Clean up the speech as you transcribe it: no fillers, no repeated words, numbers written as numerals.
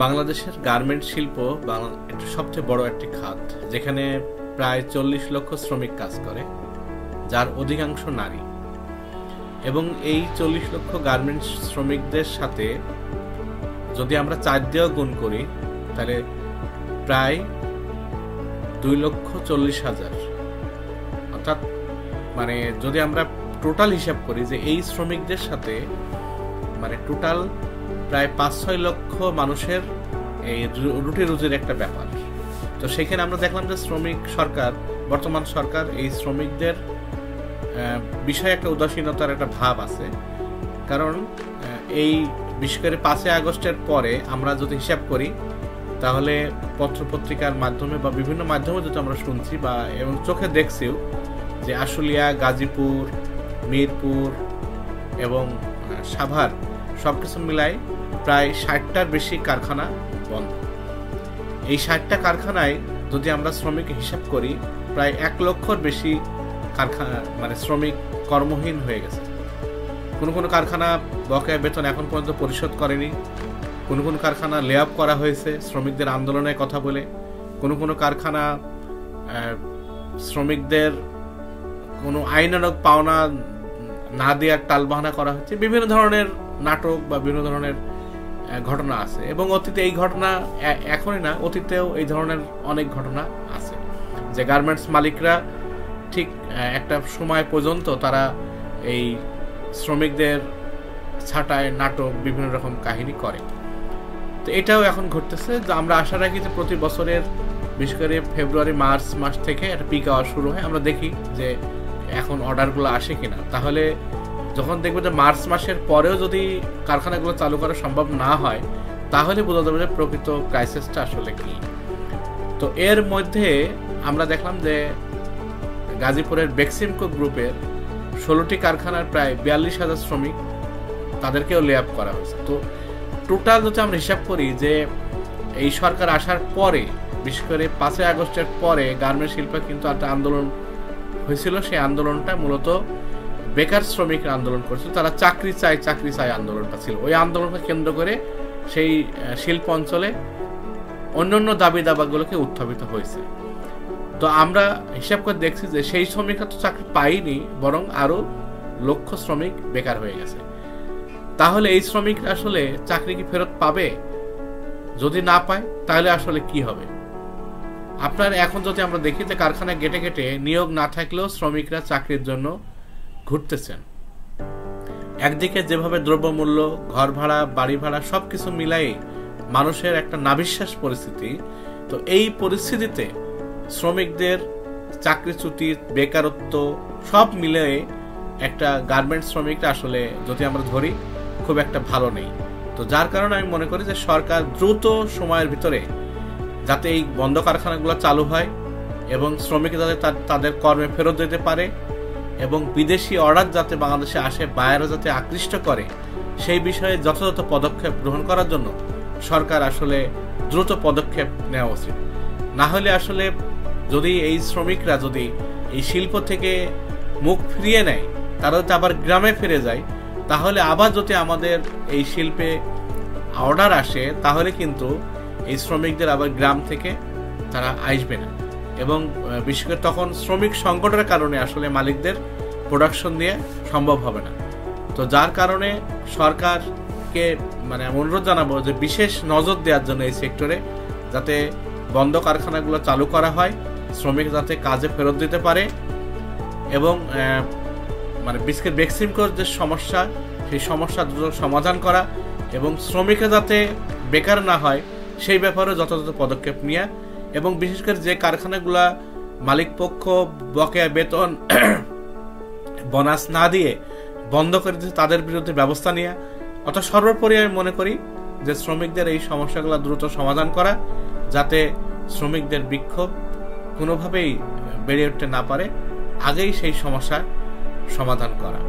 বাংলাদেশের গার্মেন্ট শিল্প সবচেয়ে বড় একটি খাত, যেখানে প্রায় 40 লক্ষ শ্রমিক কাজ করে, যার অধিকাংশ নারী। এবং এই 40 লক্ষ গার্মেন্টস শ্রমিকদের সাথে যদি আমরা 4 দিয়েও গুণ করি, তাহলে প্রায় 2,40,000। অর্থাৎ মানে যদি আমরা টোটাল হিসাব করি যে এই শ্রমিকদের সাথে মানে টোটাল প্রায় 5-6 লক্ষ মানুষের এই রুটি রুজির একটা ব্যাপার। তো সেখানে আমরা দেখলাম যে বর্তমান সরকার এই শ্রমিকদের বিষয়ে একটা উদাসীনতার একটা ভাব আছে। কারণ এই বিশেষ করে 5 আগস্টের পরে আমরা যদি হিসাব করি, তাহলে পত্রপত্রিকার মাধ্যমে বা বিভিন্ন মাধ্যমে যেটা আমরা শুনছি এবং চোখে দেখছিও যে আশুলিয়া, গাজীপুর, মিরপুর এবং সাভার সবকিছু মিলাই প্রায় 60টার বেশি কারখানা বন্ধ। এই 60টা কারখানায় যদি আমরা শ্রমিক হিসাব করি, প্রায় 1 লক্ষর বেশি কারখানা মানে শ্রমিক কর্মহীন হয়ে গেছে। কোনো কারখানা বকেয়া বেতন এখন পর্যন্ত পরিশোধ করেনি, কোনো কারখানা লে অফ করা হয়েছে শ্রমিকদের আন্দোলনের কথা বলে, কোনো কারখানা শ্রমিকদের কোনো আইনানুগ পাওনা না দেওয়ার টালবাহানা করা হচ্ছে। বিভিন্ন ধরনের নাটক বা বিভিন্ন ধরনের ঘটনা আছে, এবং অতীতে এই ঘটনা এখনই না, অতীতেও এই ধরনের অনেক ঘটনা আছে যে গার্মেন্টস মালিকরা ঠিক একটা সময় পর্যন্ত তারা এই শ্রমিকদের ছাঁটায় নাটক বিভিন্ন রকম কাহিনী করে। তো এটাও এখন ঘটতেছে। যে আমরা আশা রাখি যে প্রতি বছরের বিশেষ করে ফেব্রুয়ারি মার্চ মাস থেকে একটা পিক আওয়ার শুরু হয়, আমরা দেখি যে এখন অর্ডারগুলো আসে কিনা। তাহলে যখন দেখবো যে মার্চ মাসের পরেও যদি কারখানাগুলো চালু করা সম্ভব না হয়, তাহলে বোঝা যাবে যে প্রকৃত ক্রাইসিসটা আসলে কি। তো এর মধ্যে আমরা দেখলাম যে গাজীপুরের বেক্সিমকো গ্রুপের 16টি কারখানার প্রায় 42,000 শ্রমিক, তাদেরকেও লে অফ করা হয়েছে। তো টোটাল যদি আমরা হিসাব করি যে এই সরকার আসার পরে, বিশেষ করে 5 আগস্টের পরে গার্মেন্ট শিল্পে কিন্তু একটা আন্দোলন হয়েছিল। সেই আন্দোলনটা মূলত বেকার শ্রমিকরা আন্দোলন করেছিল, তারা চাকরি চাই আন্দোলনটা ছিল। ওই আন্দোলনকে কেন্দ্র করে সেই শিল্প অঞ্চলে অন্যান্য দাবি দাবাগুলোকে উত্থাপিত হয়েছে। তো আমরা হিসাব করে দেখছি যে সেই শ্রমিকরা তো চাকরি পায়নি, বরং আরো লক্ষ শ্রমিক বেকার হয়ে গেছে। তাহলে এই শ্রমিকরা আসলে চাকরি কি ফেরত পাবে? যদি না পায় তাহলে আসলে কি হবে? আপনার এখন যদি আমরা দেখি যে কারখানায় গেটে গেটে নিয়োগ না থাকলেও শ্রমিকরা চাকরির জন্য ঘুরতেছেন। একদিকে যেভাবে দ্রব্যমূল্য, ঘর ভাড়া, বাড়ি ভাড়া সবকিছু মিলাই মানুষের একটা নাভিশ্বাস পরিস্থিতি। তো এই পরিস্থিতিতে শ্রমিকদের চাকরিচ্যুতি, বেকারত্ব সব মিলে একটা গার্মেন্টস শ্রমিকরা আসলে যদি আমরা ধরি খুব একটা ভালো নেই। তো যার কারণে আমি মনে করি যে সরকার দ্রুত সময়ের ভিতরে যাতে এই বন্ধ কারখানাগুলো চালু হয় এবং শ্রমিকরা যাতে তাদের কর্মে ফেরত যেতে পারে, এবং বিদেশি অর্ডার যাতে বাংলাদেশে আসে, বায়াররা যাতে আকৃষ্ট করে, সেই বিষয়ে যথাযথ পদক্ষেপ গ্রহণ করার জন্য সরকার আসলে দ্রুত পদক্ষেপ নেওয়া উচিত। না হলে আসলে যদি এই শ্রমিকরা যদি এই শিল্প থেকে মুখ ফিরিয়ে নেয়, তারা যদি আবার গ্রামে ফিরে যায়, তাহলে আবার যদি আমাদের এই শিল্পে অর্ডার আসে, তাহলে কিন্তু এই শ্রমিকদের আবার গ্রাম থেকে তারা আসবে না, এবং বিশেষ করে তখন শ্রমিক সংকটের কারণে আসলে মালিকদের প্রোডাকশন দিয়ে সম্ভব হবে না। তো যার কারণে সরকারকে মানে অনুরোধ জানাবো যে বিশেষ নজর দেওয়ার জন্য এই সেক্টরে, যাতে বন্ধ কারখানাগুলো চালু করা হয়, শ্রমিক যাতে কাজে ফেরত দিতে পারে, এবং মানে বিশেষ করে বেক্সিমকোর যে সমস্যা, সেই সমস্যা দ্রুত সমাধান করা, এবং শ্রমিকরা যাতে বেকার না হয় সেই ব্যাপারে যথাযথ পদক্ষেপ নেওয়া, এবং বিশেষ করে যে কারখানাগুলা মালিক পক্ষ বকেয়া বেতন বোনাস না দিয়ে বন্ধ করে দিচ্ছে, তাদের বিরুদ্ধে ব্যবস্থা নেওয়া। অর্থাৎ সর্বোপরি আমি মনে করি যে শ্রমিকদের এই সমস্যাগুলো দ্রুত সমাধান করা, যাতে শ্রমিকদের বিক্ষোভ কোনোভাবেই বেড়ে উঠতে না পারে, আগেই সেই সমস্যার সমাধান করা।